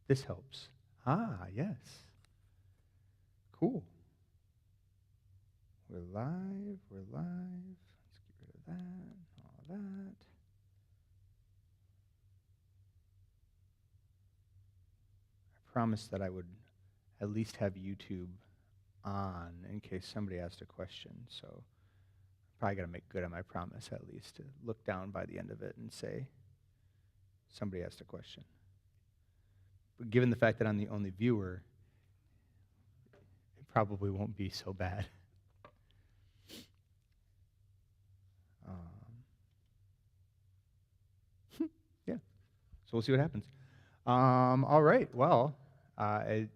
This helps. Yes. Cool. We're live. Let's get rid of that, all that. I promised that I would at least have YouTube on in case somebody asked a question, so probably got to make good on my promise at least to look down by the end of it and say, somebody asked a question. But given the fact that I'm the only viewer, it probably won't be so bad. Yeah, so we'll see what happens. All right, well, it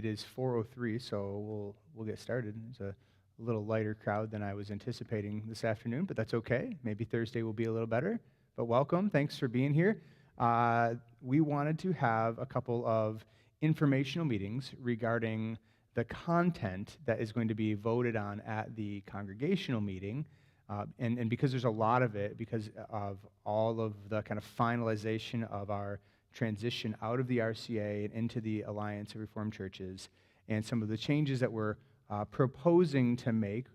is 4:03, so we'll get started. It's a little lighter crowd than I was anticipating this afternoon, but that's okay. Maybe Thursday will be a little better. But welcome, thanks for being here. We wanted to have a couple of informational meetings regarding the content that is going to be voted on at the congregational meeting. And because there's a lot of it, because of all of the kind of finalization of our transition out of the RCA and into the Alliance of Reformed Churches, and some of the changes that we're proposing to make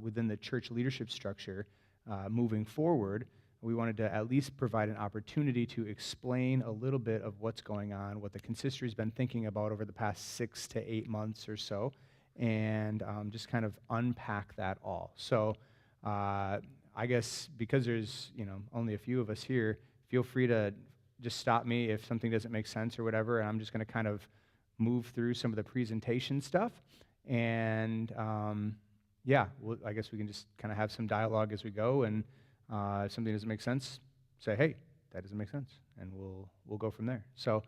within the church leadership structure moving forward, we wanted to at least provide an opportunity to explain a little bit of what's going on, what the consistory's been thinking about over the past 6 to 8 months or so, and just kind of unpack that all. So I guess because there's only a few of us here, feel free to just stop me if something doesn't make sense or whatever, and I'm just going to kind of move through some of the presentation stuff. And I guess we can just kind of have some dialogue as we go, and if something doesn't make sense, say, hey, that doesn't make sense, and we'll go from there. So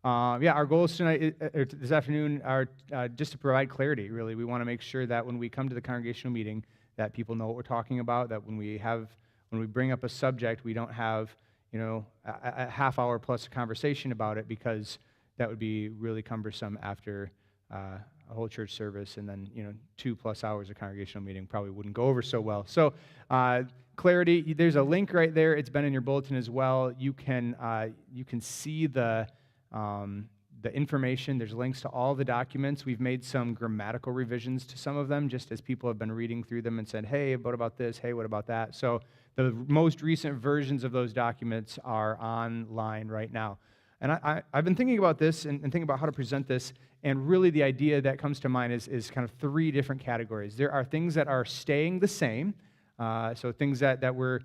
our goals tonight, or this afternoon, are just to provide clarity, really. We want to make sure that when we come to the congregational meeting, that people know what we're talking about, that when we bring up a subject, we don't have a half hour plus a conversation about it, because that would be really cumbersome after a whole church service, and then 2+ hours of congregational meeting probably wouldn't go over so well. So clarity, there's a link right there. It's been in your bulletin as well. You can see the information. There's links to all the documents. We've made some grammatical revisions to some of them, just as people have been reading through them and said, hey, what about this? Hey, what about that? So the most recent versions of those documents are online right now. And I've been thinking about this and thinking about how to present this, and really the idea that comes to mind is kind of 3 different categories. There are things that are staying the same, so things that we're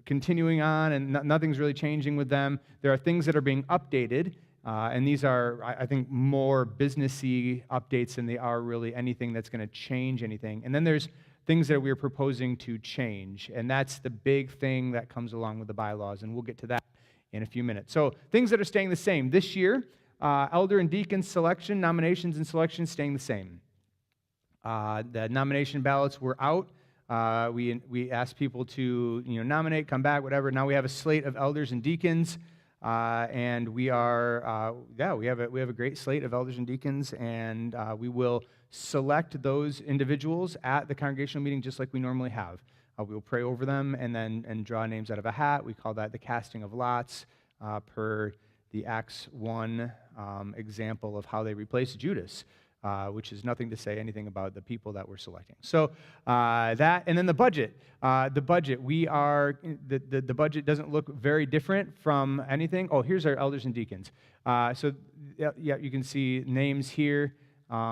continuing on and nothing's really changing with them. There are things that are being updated, and these are, I think, more businessy updates than they are really anything that's going to change anything. And then there's things that we're proposing to change, and that's the big thing that comes along with the bylaws, and we'll get to that in a few minutes. So things that are staying the same. This year, elder and deacon selection, nominations and selections staying the same. The nomination ballots were out. We asked people to nominate, come back, whatever. Now we have a slate of elders and deacons. And we are, we have a great slate of elders and deacons, and we will select those individuals at the congregational meeting just like we normally have. We will pray over them and draw names out of a hat. We call that the casting of lots, per the Acts 1 example of how they replaced Judas, which is nothing to say anything about the people that we're selecting. So that, and then the budget. The budget doesn't look very different from anything. Oh, here's our elders and deacons. So you can see names here.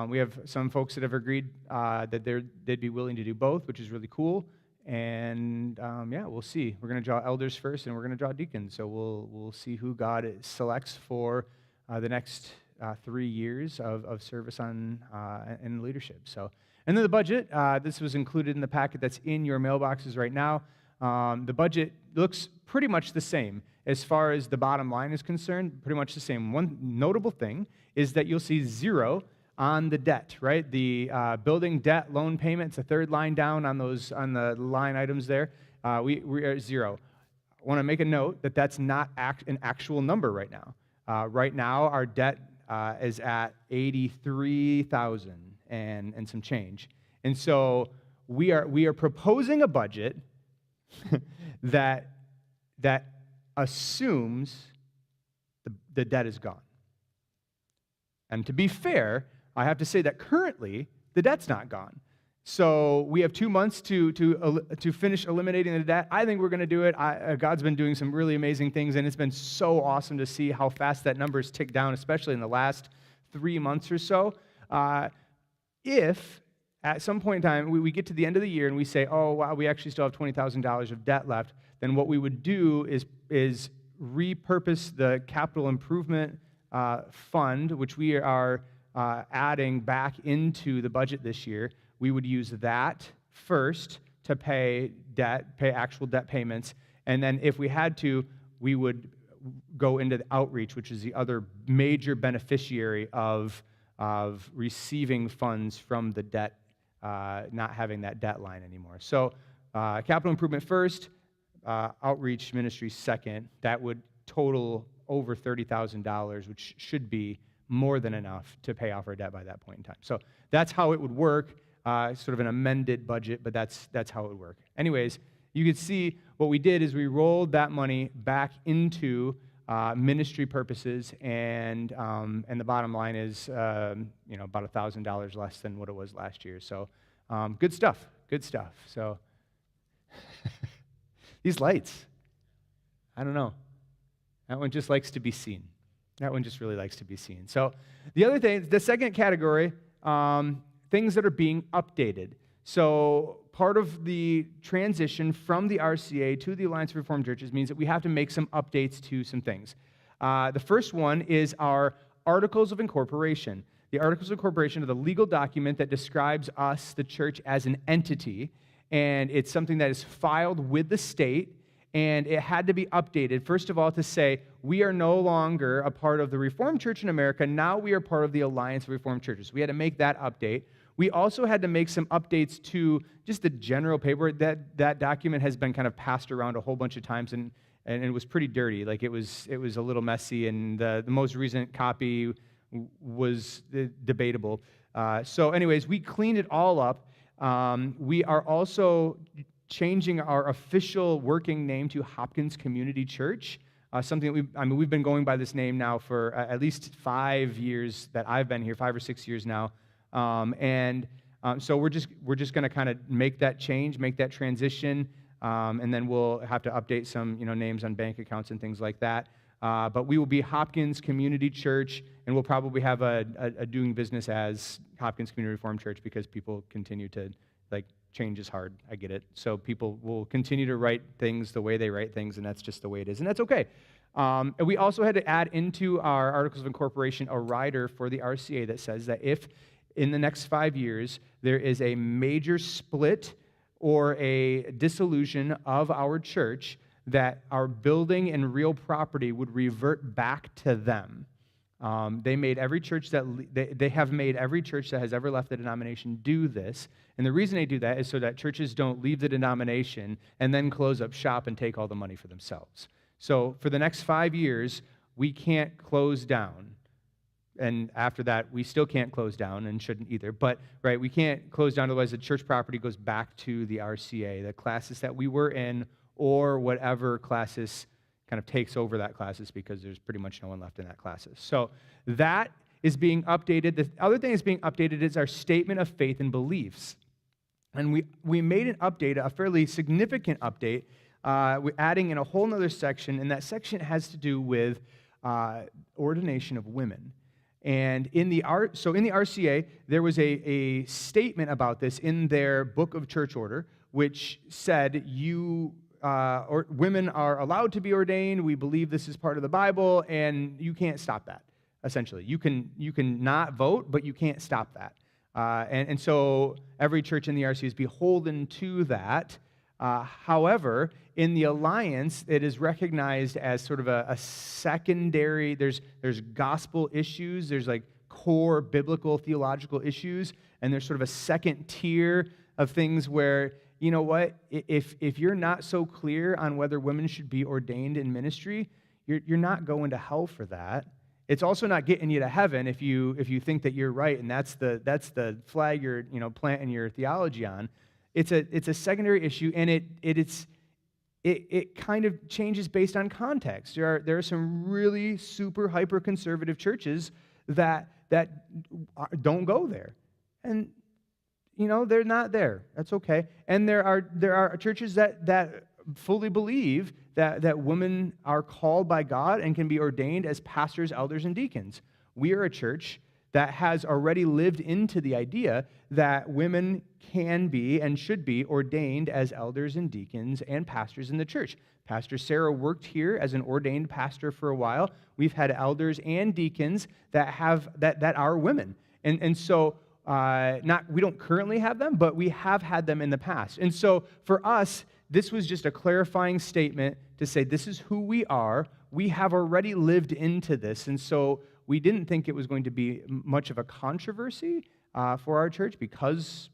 We have some folks that have agreed that they'd be willing to do both, which is really cool. And we'll see. We're going to draw elders first, and we're going to draw deacons. So we'll see who God selects for the next 3 years of service in leadership. So, and then the budget. This was included in the packet that's in your mailboxes right now. The budget looks pretty much the same as far as the bottom line is concerned. Pretty much the same. One notable thing is that you'll see 0 on the debt, right? The building debt loan payment, it's the 3rd line down on the line items there. We are at 0. I want to make a note that that's not an actual number right now. Right now, our debt is at $83,000 and some change. And so we are proposing a budget that assumes the debt is gone. And to be fair, I have to say that currently the debt's not gone. So we have 2 months to finish eliminating the debt. I think we're going to do it. God's been doing some really amazing things, and it's been so awesome to see how fast that number has ticked down, especially in the last 3 months or so. If at some point in time we get to the end of the year and we say, oh, wow, we actually still have $20,000 of debt left, then what we would do is repurpose the capital improvement fund, which we are adding back into the budget this year. We would use that first to pay actual debt payments, and then if we had to, we would go into the outreach, which is the other major beneficiary of receiving funds from the debt, not having that debt line anymore. So capital improvement first, outreach ministry second. That would total over $30,000, which should be more than enough to pay off our debt by that point in time. So that's how it would work. Sort of an amended budget, but that's how it would work. Anyways, you can see what we did is we rolled that money back into ministry purposes, and the bottom line is about $1,000 less than what it was last year. So good stuff. So these lights, I don't know. That one just likes to be seen. That one just really likes to be seen. So the other thing, the second category, things that are being updated. So part of the transition from the RCA to the Alliance of Reformed Churches means that we have to make some updates to some things. The first one is our Articles of Incorporation. The Articles of Incorporation are the legal document that describes us, the church, as an entity, and it's something that is filed with the state, and it had to be updated, first of all, to say, we are no longer a part of the Reformed Church in America, now we are part of the Alliance of Reformed Churches. We had to make that update. We also had to make some updates to just the general paperwork. That document has been kind of passed around a whole bunch of times, and it was pretty dirty. Like it was a little messy, and the most recent copy was debatable. So anyways, we cleaned it all up. We are also changing our official working name to Hopkins Community Church, something that we've been going by this name now for at least 5 years that I've been here, 5 or 6 years now. So we're just going to kind of make that change, make that transition, and then we'll have to update some names on bank accounts and things like that. But we will be Hopkins Community Church, and we'll probably have a doing business as Hopkins Community Reformed Church because people continue to change is hard. I get it. So people will continue to write things the way they write things, and that's just the way it is, and that's okay. And we also had to add into our Articles of Incorporation a rider for the RCA that says that if in the next 5 years there is a major split or a dissolution of our church, that our building and real property would revert back to them. They have made every church that has ever left the denomination do this, and the reason they do that is so that churches don't leave the denomination and then close up shop and take all the money for themselves. So for the next 5 years, we can't close down, and after that, we still can't close down and shouldn't either. But we can't close down, otherwise the church property goes back to the RCA, the classes that we were in, or whatever classes kind of takes over that classes, because there's pretty much no one left in that classes. So that is being updated. The other thing that's being updated is our statement of faith and beliefs. And we made an update, a fairly significant update, we're adding in a whole other section, and that section has to do with ordination of women. And in the RCA, there was a statement about this in their book of church order, which said women are allowed to be ordained. We believe this is part of the Bible, and you can't stop that. Essentially, you can not vote, but you can't stop that. And so every church in the RCA is beholden to that. However, in the Alliance, it is recognized as sort of a secondary. There's gospel issues. There's core biblical theological issues, and there's sort of a second tier of things where, you know what, if you're not so clear on whether women should be ordained in ministry, you're not going to hell for that. It's also not getting you to heaven if you think that you're right, and that's the flag you're planting your theology on. It's a secondary issue, and it kind of changes based on context. There are some really super hyper conservative churches that that don't go there. And, they're not there. That's okay. And there are churches that fully believe that women are called by God and can be ordained as pastors, elders, and deacons. We are a church that has already lived into the idea that women can be and should be ordained as elders and deacons and pastors in the church. Pastor Sarah worked here as an ordained pastor for a while. We've had elders and deacons that are women. And so we don't currently have them, but we have had them in the past. And so for us, this was just a clarifying statement to say this is who we are. We have already lived into this, and so we didn't think it was going to be much of a controversy for our church because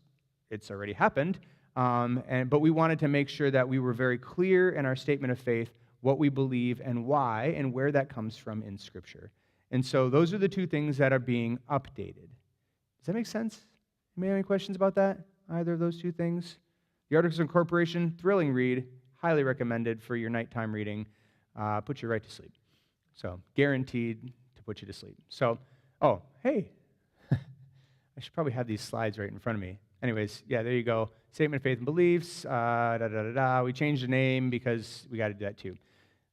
it's already happened. But we wanted to make sure that we were very clear in our statement of faith, what we believe and why, and where that comes from in Scripture. And so those are the two things that are being updated. Does that make sense? Anybody have any questions about that? Either of those two things? The Articles of Incorporation, thrilling read, highly recommended for your nighttime reading. Put you right to sleep. So guaranteed to put you to sleep. So, hey, I should probably have these slides right in front of me. Anyways, yeah, there you go. Statement of Faith and Beliefs, We changed the name because we got to do that too.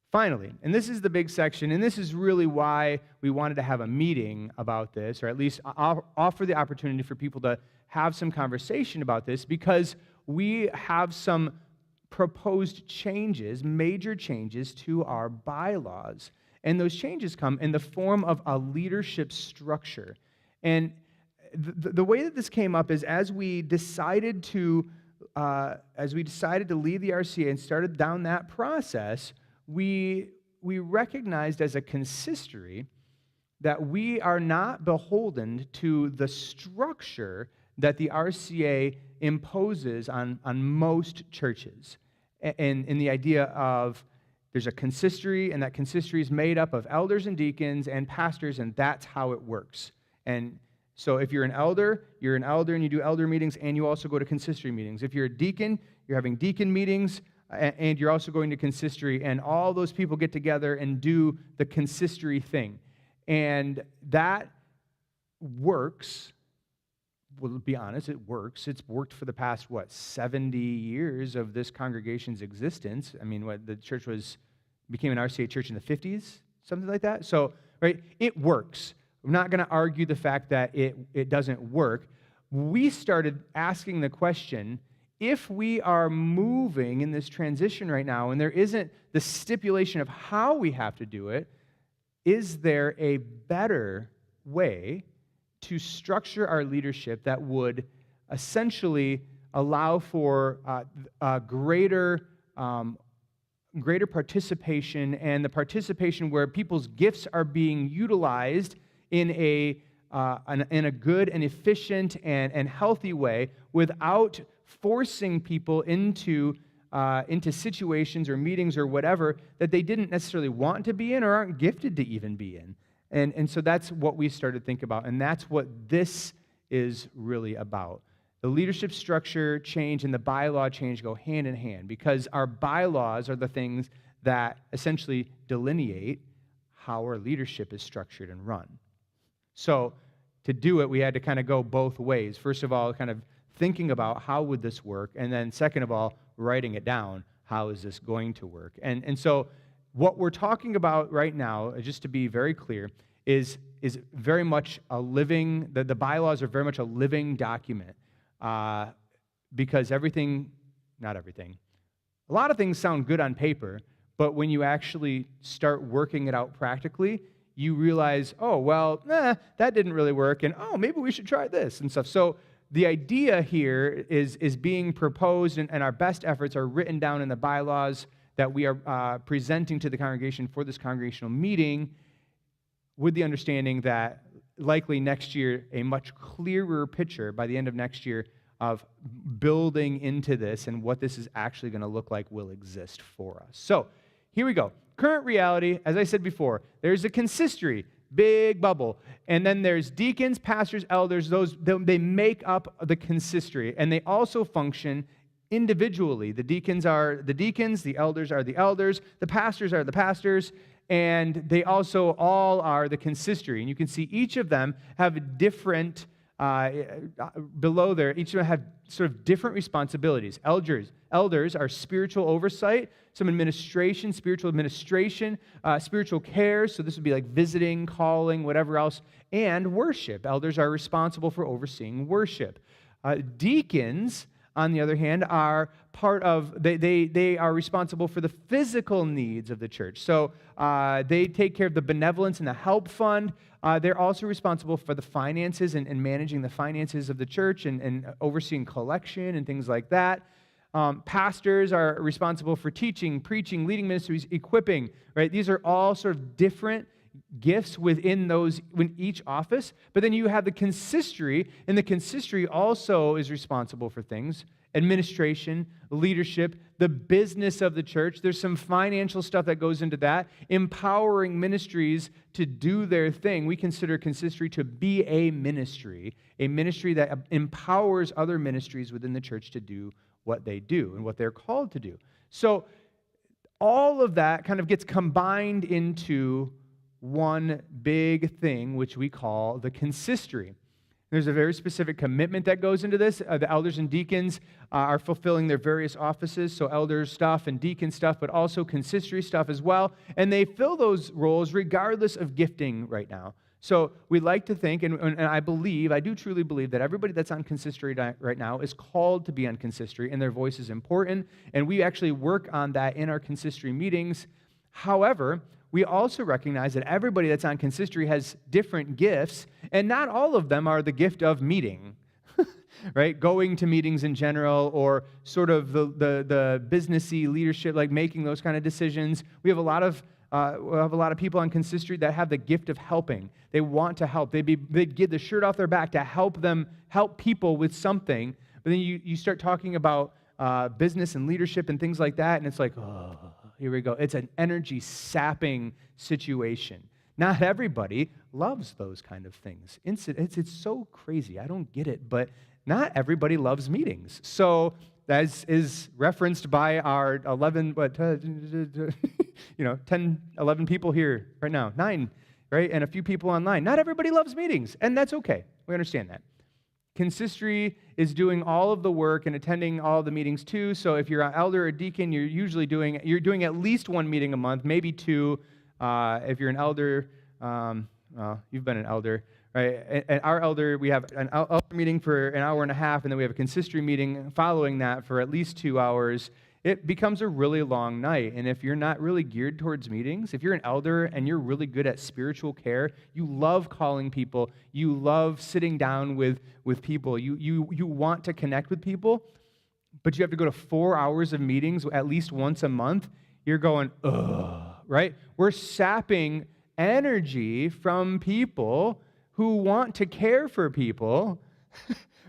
Finally, and this is the big section, and this is really why we wanted to have a meeting about this, or at least offer the opportunity for people to have some conversation about this, because we have some proposed changes, major changes to our bylaws. And those changes come in the form of a leadership structure. And the way that this came up is as we decided to leave the RCA and started down that process, we recognized as a consistory that we are not beholden to the structure that the RCA imposes on most churches. And in the idea of there's a consistory, and that consistory is made up of elders and deacons and pastors, and that's how it works. And so if you're an elder and you do elder meetings, and you also go to consistory meetings. If you're a deacon, you're having deacon meetings, and you're also going to consistory, and all those people get together and do the consistory thing. And that works. We'll be honest, it works. It's worked for the past, 70 years of this congregation's existence. I mean, the church became an RCA church in the 50s, something like that. So, right, it works. I'm not going to argue the fact that it doesn't work. We started asking the question, if we are moving in this transition right now, and there isn't the stipulation of how we have to do it, is there a better way to structure our leadership that would essentially allow for greater participation, and the participation where people's gifts are being utilized in a good and efficient and healthy way, without forcing people into situations or meetings or whatever that they didn't necessarily want to be in or aren't gifted to even be in. And so that's what we started to think about, and that's what this is really about. The leadership structure change and the bylaw change go hand in hand, because our bylaws are the things that essentially delineate how our leadership is structured and run. So to do it, we had to kind of go both ways. First of all, kind of thinking about how would this work, and then second of all, writing it down, how is this going to work? And so what we're talking about right now, just to be very clear, is very much a living, the bylaws are very much a living document, because not everything, a lot of things sound good on paper, but when you actually start working it out practically, you realize, that didn't really work, and maybe we should try this and stuff. So the idea here is being proposed, and our best efforts are written down in the bylaws that we are presenting to the congregation for this congregational meeting, with the understanding that likely next year, a much clearer picture by the end of next year of building into this and what this is actually going to look like will exist for us. So here we go. Current reality, as I said before, there's a consistory, big bubble, and then there's deacons, pastors, elders. They make up the consistory, and they also function individually. The deacons are the deacons, the elders are the elders, the pastors are the pastors, and they also all are the consistory. And you can see each of them have different, below there, each of them have sort of different responsibilities. Elders are spiritual oversight, some administration, spiritual administration, spiritual care, so this would be like visiting, calling, whatever else, and worship. Elders are responsible for overseeing worship. Deacons, on the other hand, are part of, they are responsible for the physical needs of the church. So they take care of the benevolence and the help fund. They're also responsible for the finances and managing the finances of the church and overseeing collection and things like that. Pastors are responsible for teaching, preaching, leading ministries, equipping, right? These are all sort of different gifts within each office. But then you have the consistory, and the consistory also is responsible for things: administration, leadership, the business of the church. There's some financial stuff that goes into that, empowering ministries to do their thing. We consider consistory to be a ministry that empowers other ministries within the church to do what they do and what they're called to do. So all of that kind of gets combined into one big thing, which we call the consistory. There's a very specific commitment that goes into this. The elders and deacons are fulfilling their various offices, so elders stuff and deacon stuff, but also consistory stuff as well. And they fill those roles regardless of gifting right now. So we like to think, and I do truly believe that everybody that's on consistory right now is called to be on consistory, and their voice is important. And we actually work on that in our consistory meetings. However, we also recognize that everybody that's on consistory has different gifts, and not all of them are the gift of meeting, right? Going to meetings in general, or sort of the businessy leadership, like making those kind of decisions. We have a lot of people on consistory that have the gift of helping. They want to help. They'd give the shirt off their back to help people with something. But then you start talking about business and leadership and things like that, and it's like, oh, here we go. It's an energy-sapping situation. Not everybody loves those kind of things. It's so crazy. I don't get it, but not everybody loves meetings. So that is referenced by our 10, 11 people here right now, 9, right? And a few people online. Not everybody loves meetings, and that's okay. We understand that. Consistory is doing all of the work and attending all of the meetings too. So if you're an elder or deacon, you're doing at least one meeting a month, maybe 2. If you're an elder, you've been an elder, right? And our elder, we have an elder meeting for an hour and a half, and then we have a consistory meeting following that for at least 2 hours. It becomes a really long night. And if you're not really geared towards meetings, if you're an elder and you're really good at spiritual care, you love calling people, you love sitting down with people, you want to connect with people, but you have to go to 4 hours of meetings at least once a month, you're going, ugh, right? We're sapping energy from people who want to care for people,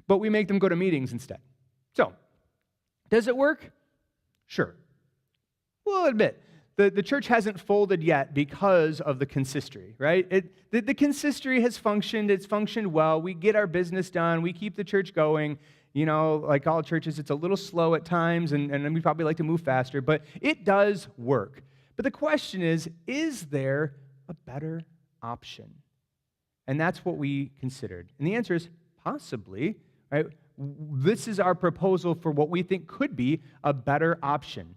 but we make them go to meetings instead. So, does it work? Sure. We'll admit, the church hasn't folded yet because of the consistory, right? The consistory has functioned. It's functioned well. We get our business done. We keep the church going. You know, like all churches, it's a little slow at times, and we probably like to move faster, but it does work. But the question is there a better option? And that's what we considered. And the answer is possibly, right? This is our proposal for what we think could be a better option.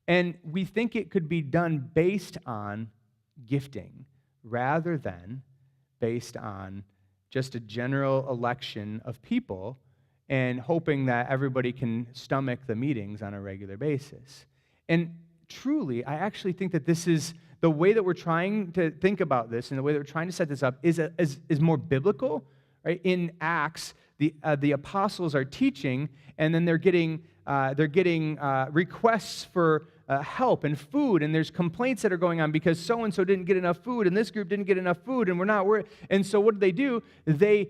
And we think it could be done based on gifting rather than based on just a general election of people and hoping that everybody can stomach the meetings on a regular basis. And truly, I actually think that this is the way that we're trying to think about this and the way that we're trying to set this up is more biblical, right? In Acts, the apostles are teaching, and then they're getting requests for help and food, and there's complaints that are going on because so-and-so didn't get enough food, and this group didn't get enough food, and we're not worried. And so what do? They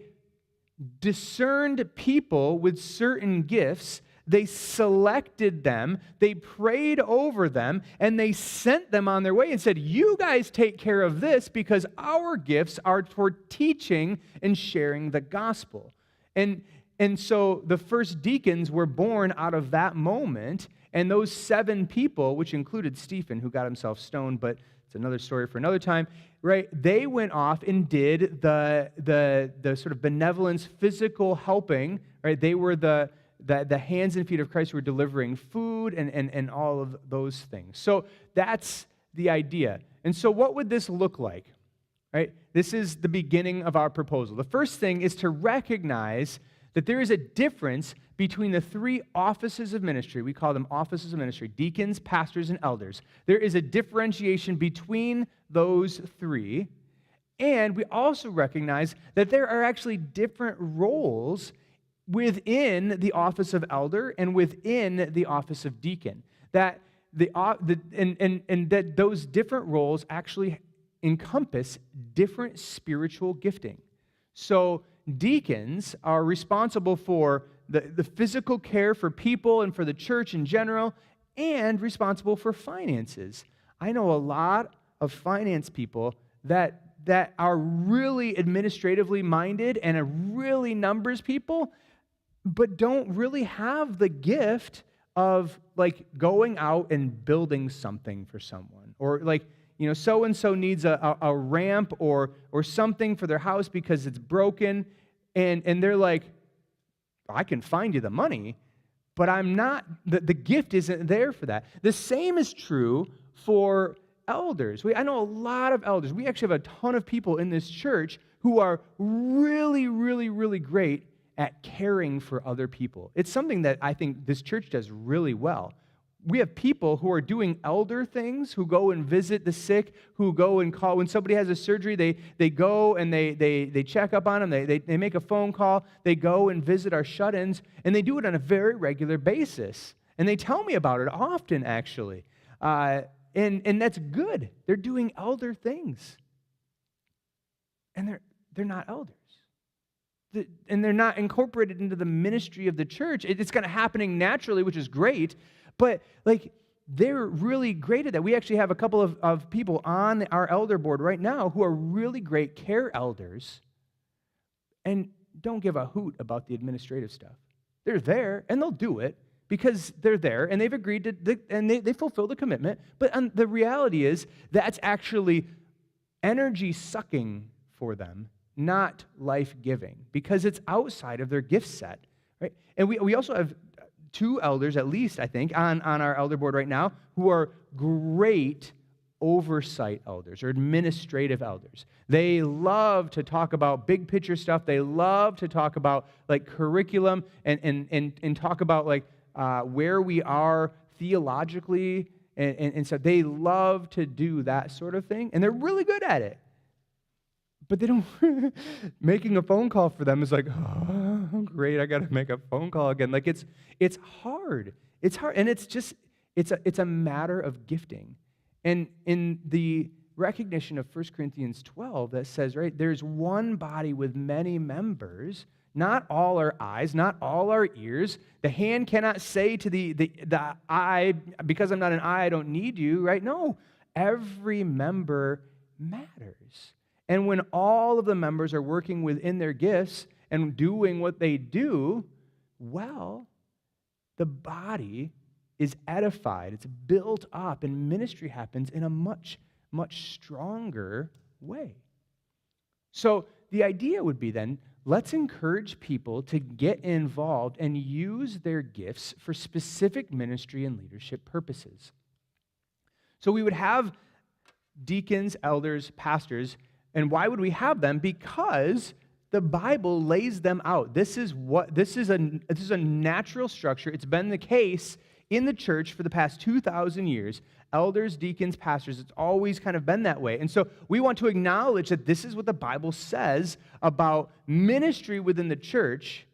discerned people with certain gifts. They selected them, they prayed over them, and they sent them on their way and said, you guys take care of this because our gifts are for teaching and sharing the gospel. And And so the first deacons were born out of that moment, and those 7 people, which included Stephen, who got himself stoned, but it's another story for another time, right? They went off and did the sort of benevolence, physical helping, right? They were the hands and feet of Christ who were delivering food and all of those things. So that's the idea. And so what would this look like, right? This is the beginning of our proposal. The first thing is to recognize that there is a difference between the 3 offices of ministry. We call them offices of ministry: deacons, pastors, and elders. There is a differentiation between those 3. And we also recognize that there are actually different roles within the office of elder and within the office of deacon. That that those different roles actually encompass different spiritual gifting. So deacons are responsible for the physical care for people and for the church in general, and responsible for finances. I know a lot of finance people that are really administratively minded and are really numbers people, but don't really have the gift of like going out and building something for someone, or like, so-and-so needs a ramp or something for their house because it's broken, and they're like, I can find you the money, but I'm not, the gift isn't there for that. The same is true for elders. I know a lot of elders. We actually have a ton of people in this church who are really, really, really great at caring for other people. It's something that I think this church does really well. We have people who are doing elder things, who go and visit the sick, who go and call. When somebody has a surgery, they go and they check up on them. They make a phone call. They go and visit our shut-ins, and they do it on a very regular basis. And they tell me about it often, actually. And that's good. They're doing elder things. And they're not elders. And they're not incorporated into the ministry of the church. It's kind of happening naturally, which is great. But like, they're really great at that. We actually have a couple of people on our elder board right now who are really great care elders and don't give a hoot about the administrative stuff. They're there, and they'll do it because they're there, and they've agreed to, and they fulfill the commitment. But the reality is that's actually energy sucking for them, not life-giving, because it's outside of their gift set, right? And we also have 2 elders, at least, I think, on our elder board right now, who are great oversight elders or administrative elders. They love to talk about big picture stuff. They love to talk about like curriculum and talk about like where we are theologically, and so they love to do that sort of thing, and they're really good at it. But they don't, making a phone call for them is like, oh, great, I got to make a phone call again. Like, it's hard. It's hard, and it's a matter of gifting. And in the recognition of 1 Corinthians 12 that says, right, there's one body with many members, not all are eyes, not all are ears. The hand cannot say to the eye, because I'm not an eye, I don't need you, right? No, every member matters. And when all of the members are working within their gifts and doing what they do, well, the body is edified, it's built up, and ministry happens in a much, much stronger way. So the idea would be then, let's encourage people to get involved and use their gifts for specific ministry and leadership purposes. So we would have deacons, elders, pastors. And why would we have them? Because the Bible lays them out. This is a natural structure. It's been the case in the church for the past 2,000 years. Elders, deacons, pastors, it's always kind of been that way. And so we want to acknowledge that this is what the Bible says about ministry within the church.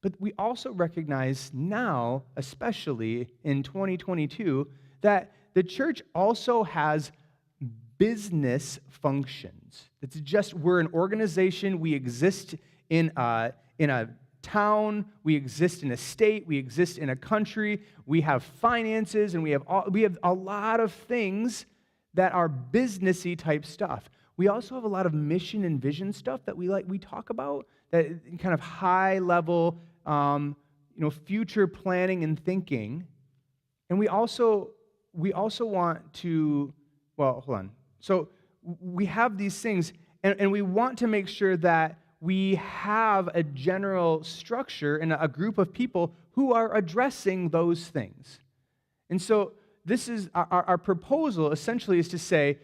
But we also recognize now, especially in 2022, that the church also has business functions. It's just, we're an organization. We exist in a town. We exist in a state. We exist in a country. We have finances, and we have a lot of things that are businessy type stuff. We also have a lot of mission and vision stuff that we talk about, that kind of high level, future planning and thinking. And we also want to, well, hold on. So we have these things, and we want to make sure that we have a general structure and a group of people who are addressing those things. And so this is our proposal essentially is to say,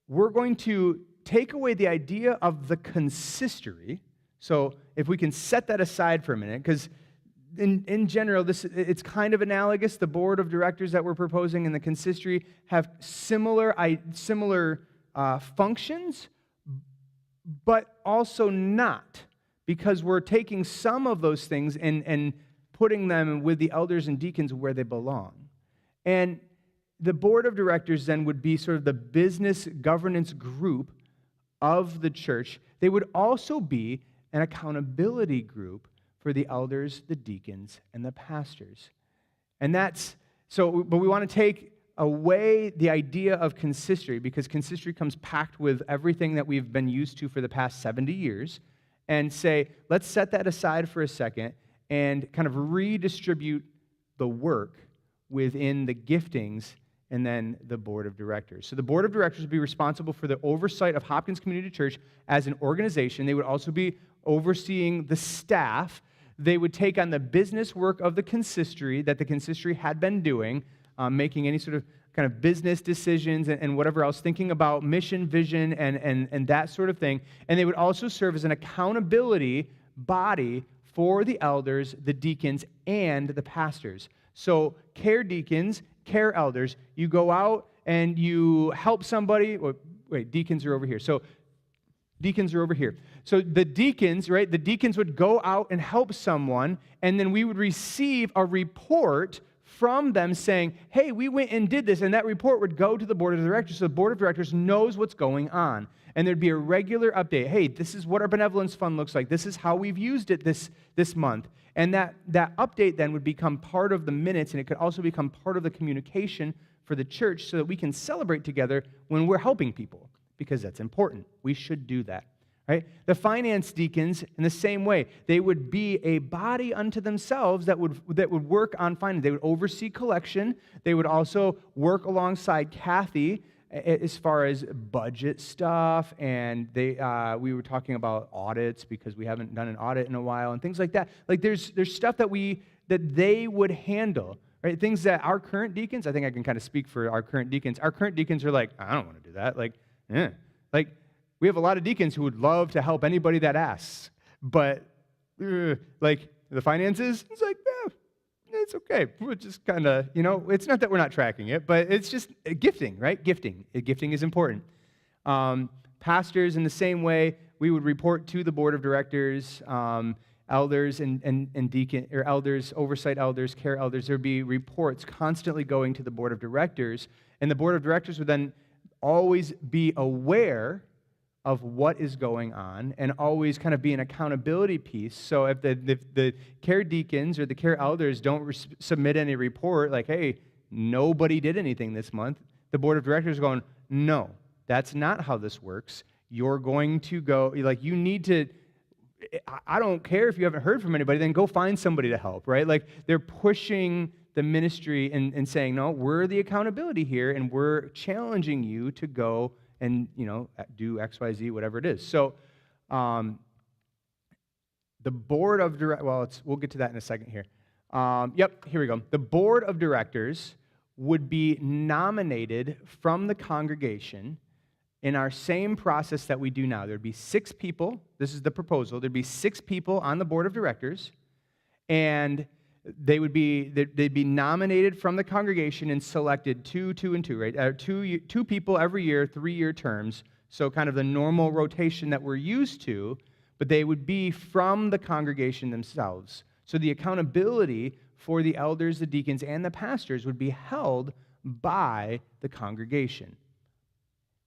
we're going to take away the idea of the consistory. So if we can set that aside for a minute, because in general, it's kind of analogous. The board of directors that we're proposing and the consistory have similar functions, but also not, because we're taking some of those things and putting them with the elders and deacons where they belong. And the board of directors then would be sort of the business governance group of the church. They would also be an accountability group for the elders, the deacons, and the pastors. And but we want to take away the idea of consistory, because consistory comes packed with everything that we've been used to for the past 70 years, and say, let's set that aside for a second and kind of redistribute the work within the giftings and then the board of directors. So the board of directors would be responsible for the oversight of Hopkins Community Church as an organization. They would also be overseeing the staff. They would take on the business work of the consistory that the consistory had been doing, making any sort of kind of business decisions and whatever else, thinking about mission, vision, and that sort of thing. And they would also serve as an accountability body for the elders, the deacons, and the pastors. So care deacons, care elders, you go out and you help somebody. Wait, deacons are over here. So deacons are over here. So the deacons, right, the deacons would go out and help someone, and then we would receive a report from them saying, hey, we went and did this, and that report would go to the board of directors, so the board of directors knows what's going on. And there'd be a regular update. Hey, this is what our benevolence fund looks like. This is how we've used it this month. And that update then would become part of the minutes, and it could also become part of the communication for the church so that we can celebrate together when we're helping people, because that's important. We should do that. Right? The finance deacons, in the same way, they would be a body unto themselves that would work on finance. They would oversee collection. They would also work alongside Kathy as far as budget stuff, and we were talking about audits because we haven't done an audit in a while and things like that. Like there's stuff that they would handle, right? Things that our current deacons, I think I can kind of speak for our current deacons. Our current deacons are like, I don't want to do that. We have a lot of deacons who would love to help anybody that asks, but like the finances, it's like, it's okay. We're just kind of, it's not that we're not tracking it, but it's just gifting, right? Gifting is important. Pastors, in the same way, we would report to the board of directors, elders and deacon, or elders, oversight elders, care elders. There'd be reports constantly going to the board of directors, and the board of directors would then always be aware of what is going on and always kind of be an accountability piece. So if the care deacons or the care elders don't submit any report like, hey, nobody did anything this month, the board of directors are going, no, that's not how this works. You're going to go, like, you need to, I don't care if you haven't heard from anybody, then go find somebody to help, right? Like, they're pushing the ministry and saying, no, we're the accountability here, and we're challenging you to go and, do X, Y, Z, whatever it is. So the board of directors, we'll get to that in a second here. Here we go. The board of directors would be nominated from the congregation in our same process that we do now. There'd be 6 people. This is the proposal. There'd be 6 people on the board of directors, and they'd be nominated from the congregation and selected 2, 2, and 2, right? Two people every year, 3-year terms. So kind of the normal rotation that we're used to, but they would be from the congregation themselves. So the accountability for the elders, the deacons, and the pastors would be held by the congregation.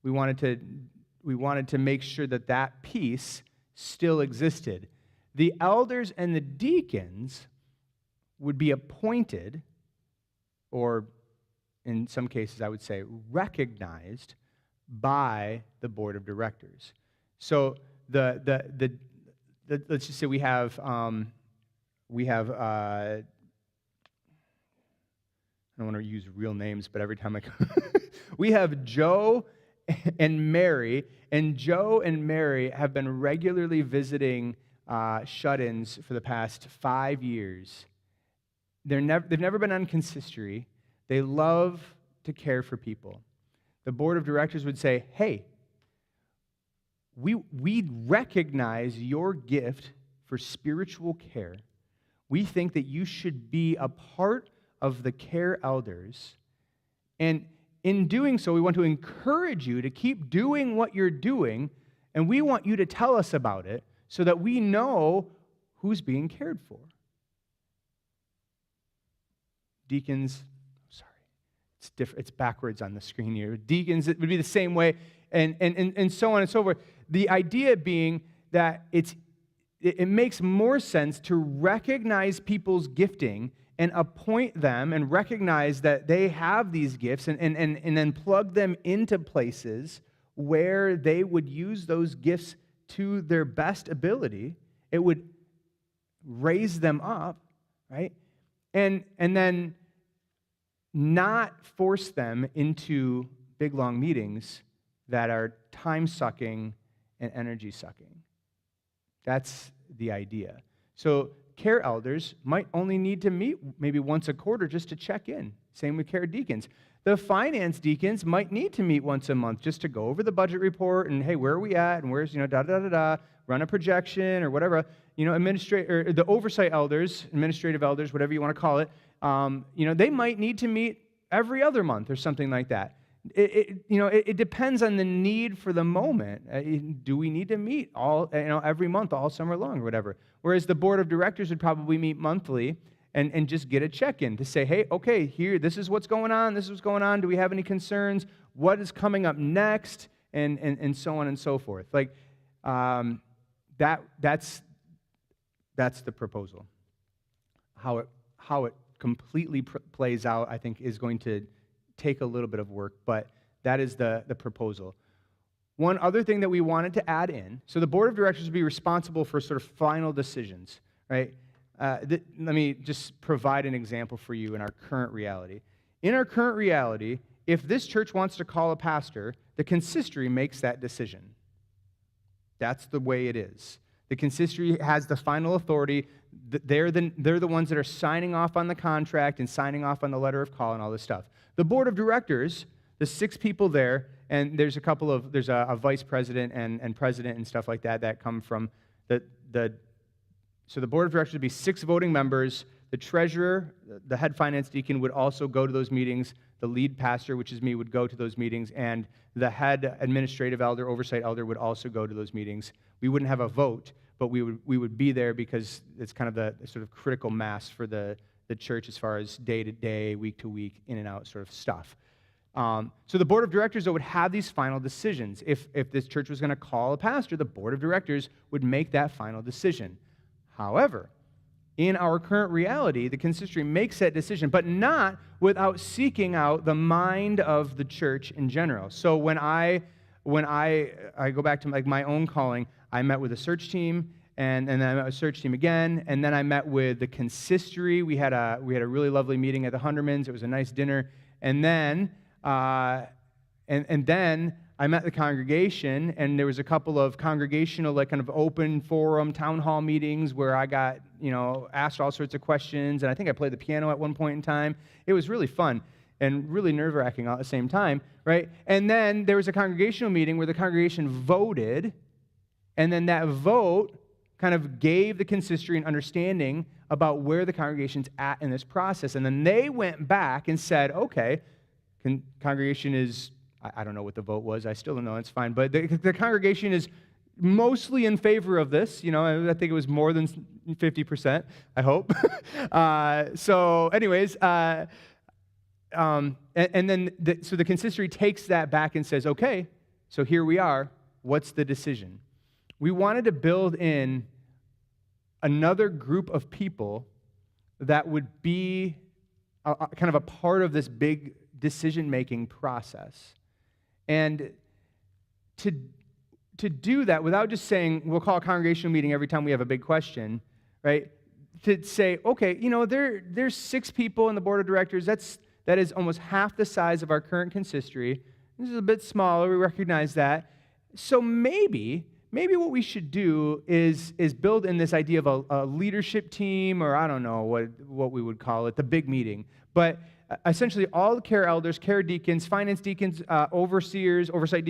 We wanted to make sure that piece still existed. The elders and the deacons would be appointed, or in some cases I would say recognized, by the board of directors. So let's just say we have I don't want to use real names, but every time we have Joe and Mary, and Joe and Mary have been regularly visiting shut-ins for the past 5 years. They've never been on consistory. They love to care for people. The board of directors would say, hey, we recognize your gift for spiritual care. We think that you should be a part of the care elders. And in doing so, we want to encourage you to keep doing what you're doing, and we want you to tell us about it so that we know who's being cared for. Deacons, sorry, it's different. It's backwards on the screen here. Deacons, it would be the same way, and so on and so forth. The idea being that it makes more sense to recognize people's gifting and appoint them and recognize that they have these gifts and then plug them into places where they would use those gifts to their best ability. It would raise them up, right? And then not force them into big, long meetings that are time-sucking and energy-sucking. That's the idea. So care elders might only need to meet maybe once a quarter just to check in. Same with care deacons. The finance deacons might need to meet once a month just to go over the budget report and, hey, where are we at? And where's, run a projection or whatever. Or the oversight elders, administrative elders, whatever you want to call it, they might need to meet every other month or something like that. It depends on the need for the moment. Do we need to meet every month, all summer long, or whatever? Whereas the board of directors would probably meet monthly and just get a check-in to say, hey, okay, here, this is what's going on. This is what's going on. Do we have any concerns? What is coming up next? And so on and so forth. That's the proposal. How it completely plays out, I think, is going to take a little bit of work, but that is the proposal. One other thing that we wanted to add in, so the board of directors would be responsible for sort of final decisions, right? Let me just provide an example for you in our current reality. In our current reality, if this church wants to call a pastor, the consistory makes that decision. That's the way it is. The consistory has the final authority. They're the ones that are signing off on the contract and signing off on the letter of call and all this stuff. The board of directors, the 6 people there, and there's a vice president and president and stuff like that come from so the board of directors would be 6 voting members. The treasurer, the head finance deacon, would also go to those meetings. The lead pastor, which is me, would go to those meetings, and the head administrative elder, oversight elder, would also go to those meetings. We wouldn't have a vote, but we would be there because it's kind of the sort of critical mass for the church as far as day to day, week to week, in and out sort of stuff. So the board of directors would have these final decisions. If this church was going to call a pastor, the board of directors would make that final decision. However, in our current reality, the consistory makes that decision, but not without seeking out the mind of the church in general. So when I go back to my own calling, I met with a search team, and then I met with a search team again, and then I met with the consistory. We had a really lovely meeting at the Hundermans. It was a nice dinner, and then then I met the congregation, and there was a couple of congregational, kind of open forum town hall meetings where I got, asked all sorts of questions, and I think I played the piano at one point in time. It was really fun and really nerve-wracking all at the same time, right? And then there was a congregational meeting where the congregation voted, and then that vote kind of gave the consistory an understanding about where the congregation's at in this process. And then they went back and said, okay, congregation is, I don't know what the vote was. I still don't know. It's fine. But the congregation is mostly in favor of this. I think it was more than 50%, I hope. So anyways, and then so the consistory takes that back and says, okay, so here we are. What's the decision? We wanted to build in another group of people that would be kind of a part of this big decision-making process. And to do that without just saying, we'll call a congregational meeting every time we have a big question, right? To say, okay, there's 6 people in the board of directors. That is almost half the size of our current consistory. This is a bit smaller. We recognize that. So maybe what we should do is build in this idea of a leadership team, or I don't know what we would call it, the big meeting. But essentially, all the care elders, care deacons, finance deacons, overseers, oversight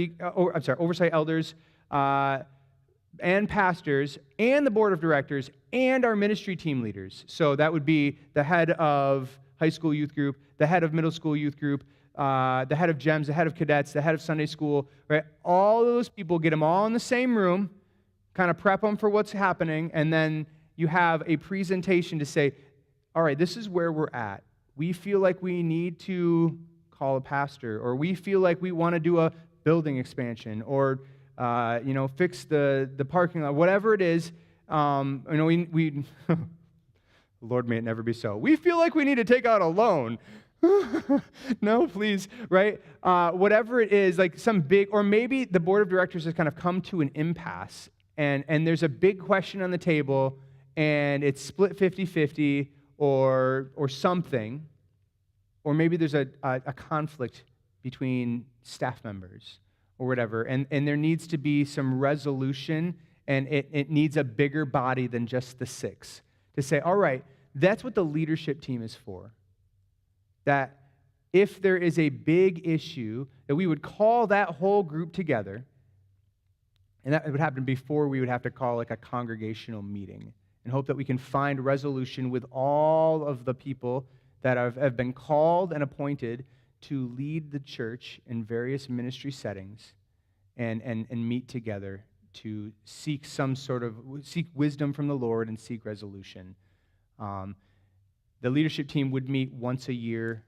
elders, and pastors, and the board of directors, and our ministry team leaders. So that would be the head of high school youth group, the head of middle school youth group, the head of GEMS, the head of cadets, the head of Sunday school, right? All those people, get them all in the same room, kind of prep them for what's happening, and then you have a presentation to say, all right, this is where we're at. We feel like we need to call a pastor, or we feel like we want to do a building expansion, or fix the parking lot, whatever it is. We Lord, may it never be so. We feel like we need to take out a loan. No, please, right? Whatever it is, like some big, or maybe the board of directors has kind of come to an impasse, and there's a big question on the table, and it's split 50-50 or something, or maybe there's a conflict between staff members or whatever, and there needs to be some resolution, and it needs a bigger body than just the 6 to say, all right, that's what the leadership team is for. That if there is a big issue, that we would call that whole group together, and that would happen before we would have to call like a congregational meeting, and hope that we can find resolution with all of the people that have been called and appointed to lead the church in various ministry settings, and meet together to seek wisdom from the Lord and seek resolution. The leadership team would meet once a year,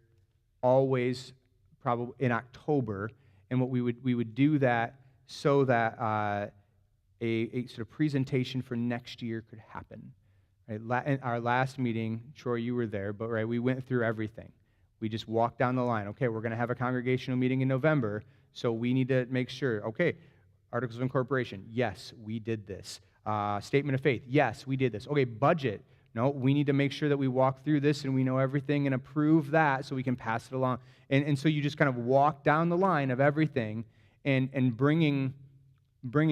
always probably in October, and what we would do that so that a sort of presentation for next year could happen. Right? In our last meeting, Troy, you were there, but right, we went through everything. We just walked down the line. Okay, we're going to have a congregational meeting in November, so we need to make sure, okay, Articles of Incorporation, yes, we did this. Statement of faith, yes, we did this. Okay, budget, no, we need to make sure that we walk through this and we know everything and approve that so we can pass it along. And so you just kind of walk down the line of everything and bringing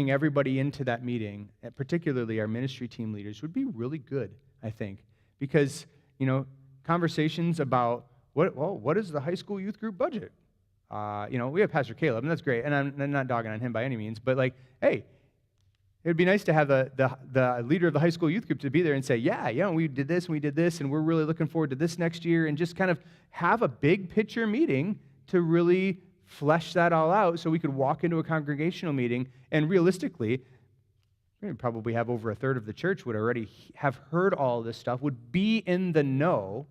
everybody into that meeting, particularly our ministry team leaders, would be really good, I think, because, conversations about what is the high school youth group budget? We have Pastor Caleb, and that's great, and I'm not dogging on him by any means, but hey, it would be nice to have the leader of the high school youth group to be there and say, we did this, and we did this, and we're really looking forward to this next year, and just kind of have a big picture meeting to really flesh that all out so we could walk into a congregational meeting, and realistically, we probably have over a third of the church would already have heard all this stuff, would be in the know,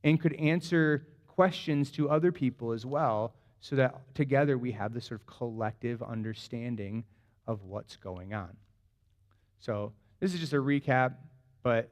and could answer questions to other people as well, so that together we have this sort of collective understanding of what's going on. So this is just a recap, but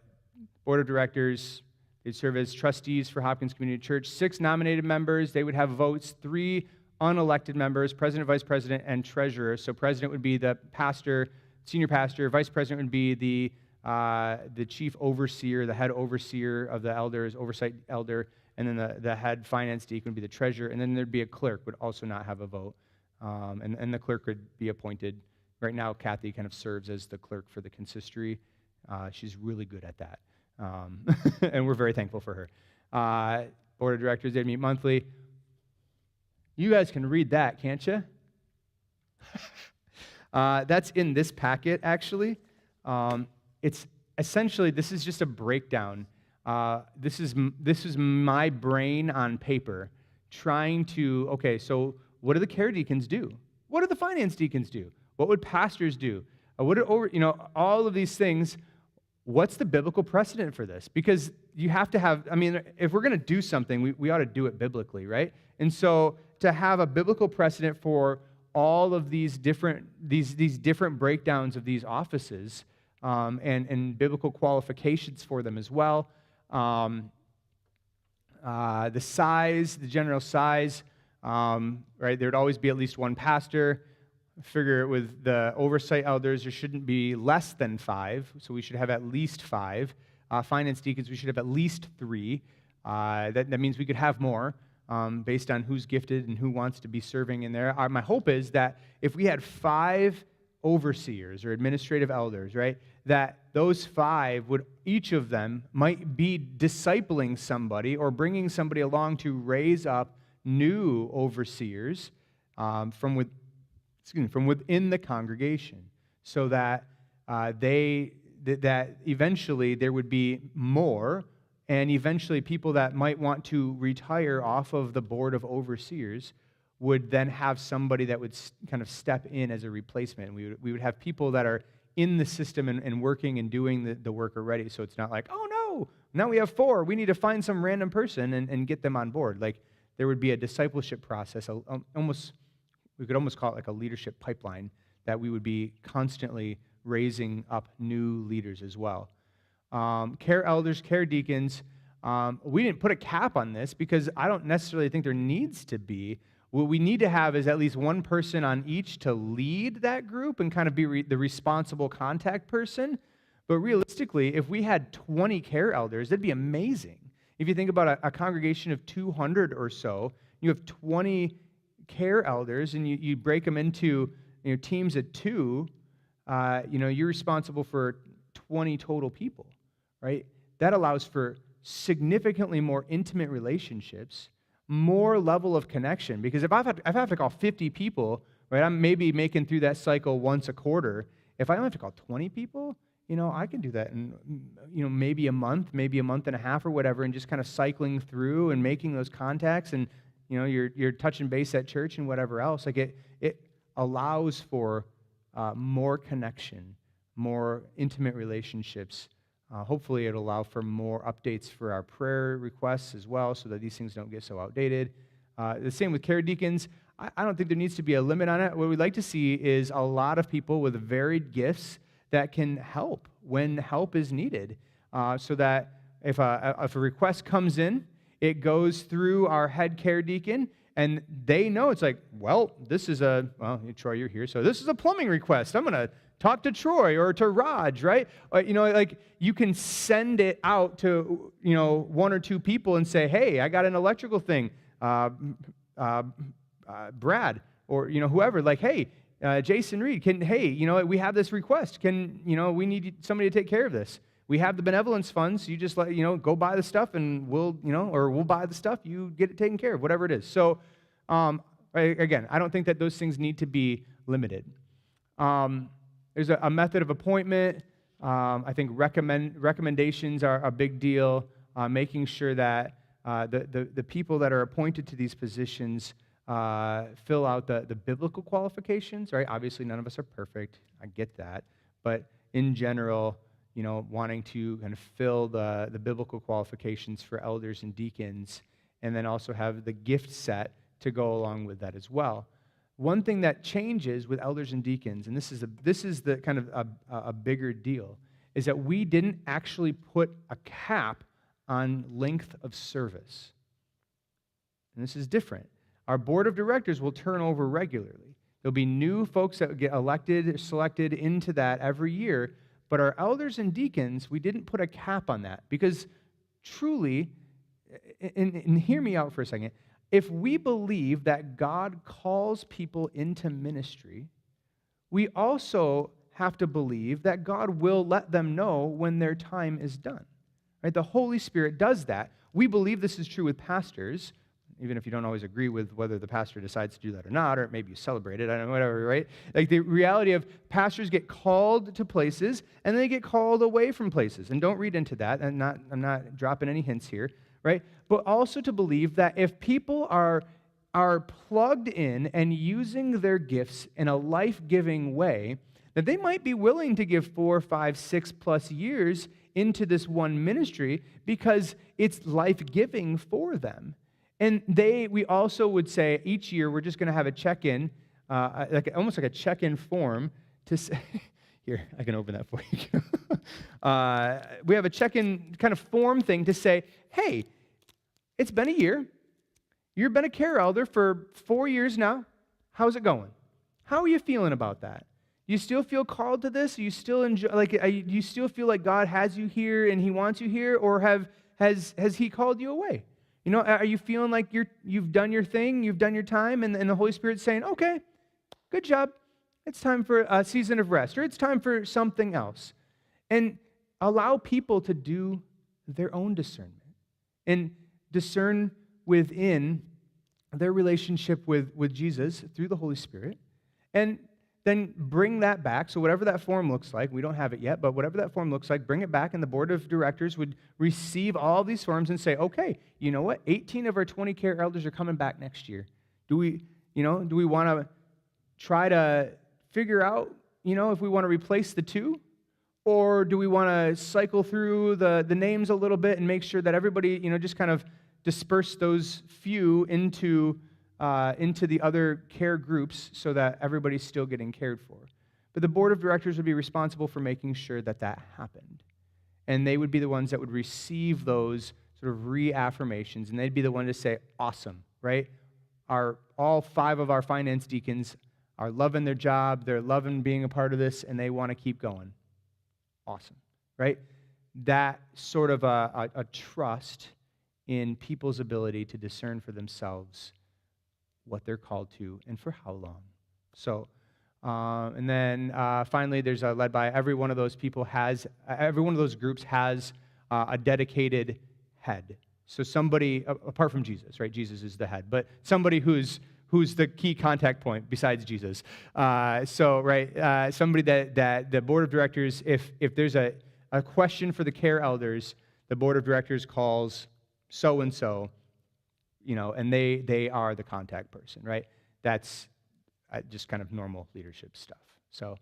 board of directors, they serve as trustees for Hopkins Community Church. 6 nominated members, they would have votes. 3 unelected members, president, vice president, and treasurer. So president would be the pastor, senior pastor. Vice president would be the chief overseer, the head overseer of the elders, oversight elder, and then the head finance deacon would be the treasurer, and then there'd be a clerk, would also not have a vote, and the clerk would be appointed. Right now, Kathy kind of serves as the clerk for the consistory. She's really good at that, and we're very thankful for her. Board of directors, they'd meet monthly. You guys can read that, can't you? That's in this packet, actually. It's essentially, this is just a breakdown. This is my brain on paper trying to, okay, so what do the care deacons do? What do the finance deacons do? What would pastors do? All of these things, what's the biblical precedent for this? Because you have to have, if we're going to do something, we ought to do it biblically, right? And so to have a biblical precedent for all of these different breakdowns of these offices, and biblical qualifications for them as well. The size, the general size, right? There would always be at least one pastor. figure with the oversight elders, there shouldn't be less than 5, so we should have at least 5. Finance deacons, we should have at least 3. That means we could have more based on who's gifted and who wants to be serving in there. My hope is that if we had 5 overseers or administrative elders, right, that those 5 would, each of them might be discipling somebody or bringing somebody along to raise up new overseers from within the congregation, so that that eventually there would be more, and eventually people that might want to retire off of the board of overseers would then have somebody that would kind of step in as a replacement. We would have people that are in the system and working and doing the work already, so it's not like, oh no, now we have 4, we need to find some random person and get them on board. Like, there would be a discipleship process, we could almost call it like a leadership pipeline, that we would be constantly raising up new leaders as well. Care elders, care deacons, we didn't put a cap on this because I don't necessarily think there needs to be. What we need to have is at least one person on each to lead that group and kind of be the responsible contact person. But realistically, if we had 20 care elders, that'd be amazing. If you think about a congregation of 200 or so, you have 20 care elders, and you break them into teams of 2, you're responsible for 20 total people, right? That allows for significantly more intimate relationships, more level of connection. Because if I have to call 50 people, right, I'm maybe making through that cycle once a quarter. If I only have to call 20 people, I can do that in, maybe a month and a half or whatever, and just kind of cycling through and making those contacts, and, you're touching base at church and whatever else. Like, it allows for more connection, more intimate relationships. Hopefully, it'll allow for more updates for our prayer requests as well, so that these things don't get so outdated. The same with care deacons. I don't think there needs to be a limit on it. What we'd like to see is a lot of people with varied gifts that can help when help is needed, so that if a request comes in, it goes through our head care deacon, and they know it's like, well, Troy, you're here, so this is a plumbing request. I'm going to talk to Troy or to Raj, right? Like, you can send it out to, 1 or 2 people and say, hey, I got an electrical thing. Brad, or, whoever, like, hey, Jason Reed, we have this request. We need somebody to take care of this. We have the benevolence funds. You just go buy the stuff, and we'll buy the stuff. You get it taken care of, whatever it is. So, again, I don't think that those things need to be limited. There's a method of appointment. I think recommendations are a big deal. Making sure that the people that are appointed to these positions fill out the biblical qualifications, right? Obviously, none of us are perfect. I get that. But in general, wanting to kind of fill the biblical qualifications for elders and deacons, and then also have the gift set to go along with that as well. One thing that changes with elders and deacons, and this is the kind of a bigger deal, is that we didn't actually put a cap on length of service. And this is different. Our board of directors will turn over regularly. There'll be new folks that get elected, selected into that every year, but our elders and deacons, we didn't put a cap on that, because truly, and hear me out for a second, if we believe that God calls people into ministry, we also have to believe that God will let them know when their time is done. Right? The Holy Spirit does that. We believe this is true with pastors, even if you don't always agree with whether the pastor decides to do that or not, or maybe you celebrate it, I don't know, whatever, right? Like, the reality of pastors get called to places, and then they get called away from places. And don't read into that. I'm not dropping any hints here, right? But also to believe that if people are plugged in and using their gifts in a life-giving way, that they might be willing to give 4, 5, 6+ years into this one ministry because it's life-giving for them. And we also would say each year we're just going to have a check-in, almost like a check-in form to say, here, I can open that for you. We have a check-in kind of form thing to say, hey, it's been a year. You've been a care elder for 4 years now. How's it going? How are you feeling about that? You still feel called to this? You still enjoy, do you still feel like God has you here and He wants you here, or has He called you away? Are you feeling like you've done your thing, you've done your time, and the Holy Spirit's saying, okay, good job. It's time for a season of rest, or it's time for something else. And allow people to do their own discernment and discern within their relationship with Jesus through the Holy Spirit, and then bring that back. So whatever that form looks like, we don't have it yet, but whatever that form looks like, bring it back, and the board of directors would receive all these forms and say, okay, you know what? 18 of our 20 care elders are coming back next year. Do we want to try to figure out, if we want to replace the two? Or do we want to cycle through the names a little bit and make sure that everybody, just kind of disperse those few into the other care groups so that everybody's still getting cared for? But the board of directors would be responsible for making sure that happened. And they would be the ones that would receive those sort of reaffirmations, and they'd be the one to say, awesome, right? All 5 of our finance deacons are loving their job, they're loving being a part of this, and they want to keep going. Awesome, right? That sort of a trust in people's ability to discern for themselves what they're called to and for how long. So, and then finally, there's led by every one of those groups has a dedicated head. So somebody, apart from Jesus, right? Jesus is the head, but somebody who's the key contact point besides Jesus. Somebody that the board of directors, if there's a question for the care elders, the board of directors calls so-and-so, and they are the contact person, right? That's just kind of normal leadership stuff. So,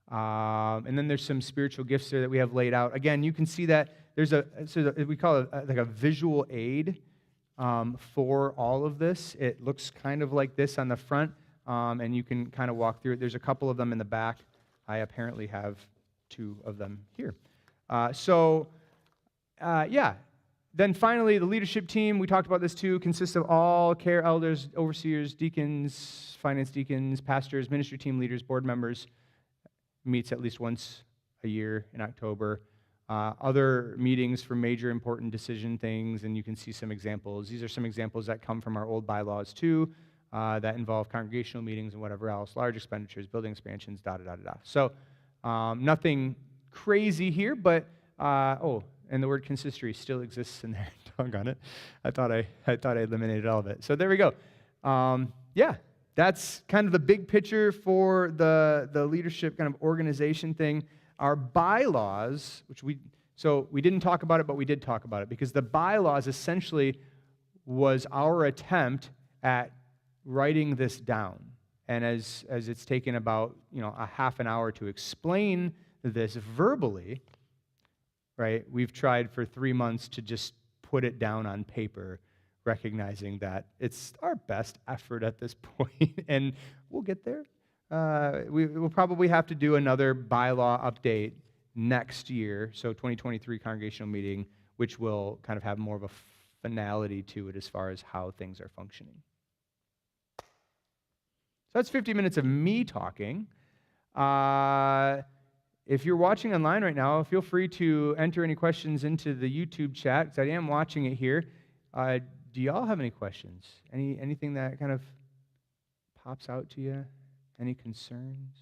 and then there's some spiritual gifts there that we have laid out. Again, you can see that we call it like a visual aid for all of this. It looks kind of like this on the front, and you can kind of walk through it. There's a couple of them in the back. I apparently have 2 of them here. Then finally, the leadership team, we talked about this too, consists of all care elders, overseers, deacons, finance deacons, pastors, ministry team leaders, board members. Meets at least once a year in October. Other meetings for major important decision things, and you can see some examples. These are some examples that come from our old bylaws too, that involve congregational meetings and whatever else, large expenditures, building expansions, da-da-da-da-da. So nothing crazy here, but, and the word consistory still exists in there. Doggone it. I thought I eliminated all of it. So there we go. That's kind of the big picture for the leadership kind of organization thing. Our bylaws, which we didn't talk about it, but we did talk about it, because the bylaws essentially was our attempt at writing this down. And as it's taken about a half an hour to explain this verbally, right? We've tried for 3 months to just put it down on paper, recognizing that it's our best effort at this point, and we'll get there. We'll probably have to do another bylaw update next year, so 2023 congregational meeting, which will kind of have more of a finality to it as far as how things are functioning. So that's 50 minutes of me talking. If you're watching online right now, feel free to enter any questions into the YouTube chat, because I am watching it here. Do y'all have any questions? Anything that kind of pops out to you? Any concerns?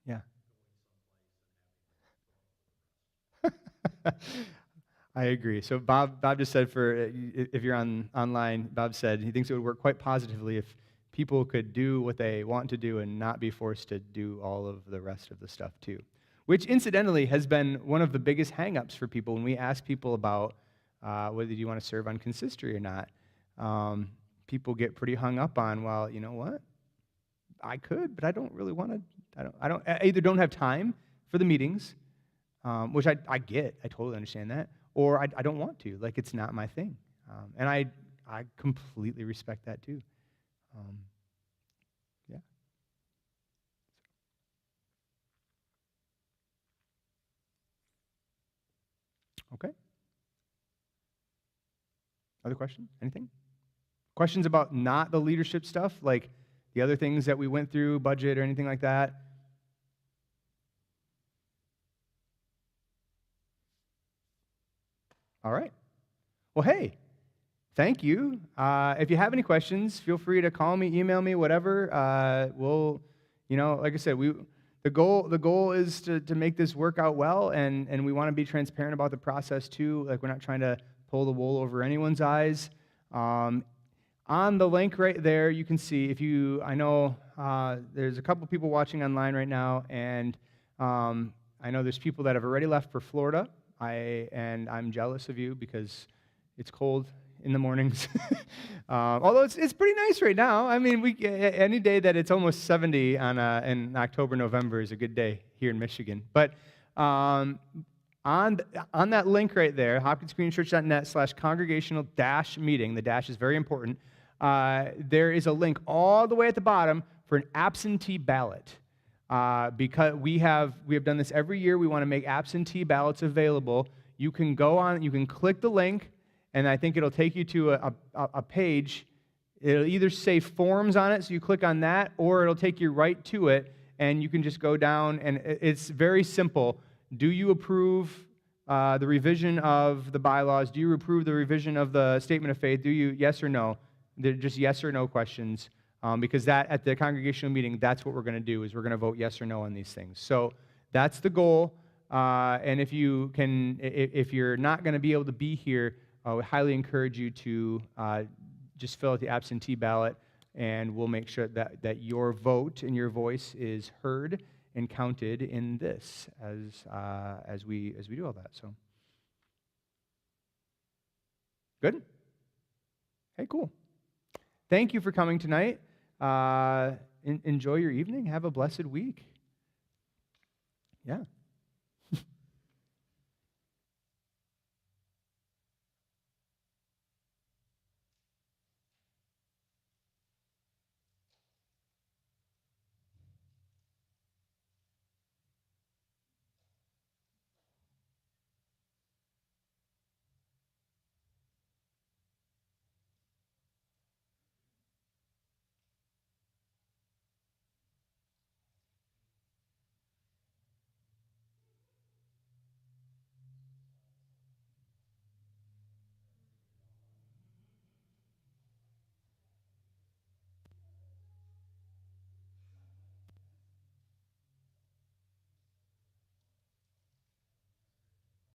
Yeah. I agree. So Bob just said, if you're online, Bob said he thinks it would work quite positively if people could do what they want to do and not be forced to do all of the rest of the stuff too. Which incidentally has been one of the biggest hang-ups for people when we ask people about whether you want to serve on consistory or not. People get pretty hung up on, well, you know what? I could, but I don't really want to. I either don't have time for the meetings, which I get. I totally understand that. Or I don't want to. Like, it's not my thing. And I completely respect that too. Yeah. Okay. Other questions? Anything? Questions about not the leadership stuff, like the other things that we went through, budget or anything like that? All right. Well, hey, thank you. If you have any questions, feel free to call me, email me, whatever. Like I said, the goal is to make this work out well, and we want to be transparent about the process too. Like, we're not trying to pull the wool over anyone's eyes. On the link right there, you can see I know there's a couple people watching online right now, and I know there's people that have already left for Florida. I'm jealous of you because it's cold in the mornings. Although it's pretty nice right now. I mean, any day that it's almost 70 in October, November is a good day here in Michigan. But on that link right there, hopkinscreenchurch.net/congregational-meeting, the dash is very important, there is a link all the way at the bottom for an absentee ballot. Because we have done this every year. We want to make absentee ballots available. You can go on, you can click the link, and I think it'll take you to a page. It'll either say forms on it, so you click on that, or it'll take you right to it, and you can just go down, and it's very simple. Do you approve the revision of the bylaws? Do you approve the revision of the statement of faith? Do you, yes or no? They're just yes or no questions. Because at the congregational meeting, that's what we're going to do, is we're going to vote yes or no on these things. So that's the goal. And if you're not going to be able to be here, I would highly encourage you to just fill out the absentee ballot, and we'll make sure that your vote and your voice is heard and counted in this as we do all that. So good. Hey, cool. Thank you for coming tonight. Enjoy your evening. Have a blessed week. Yeah.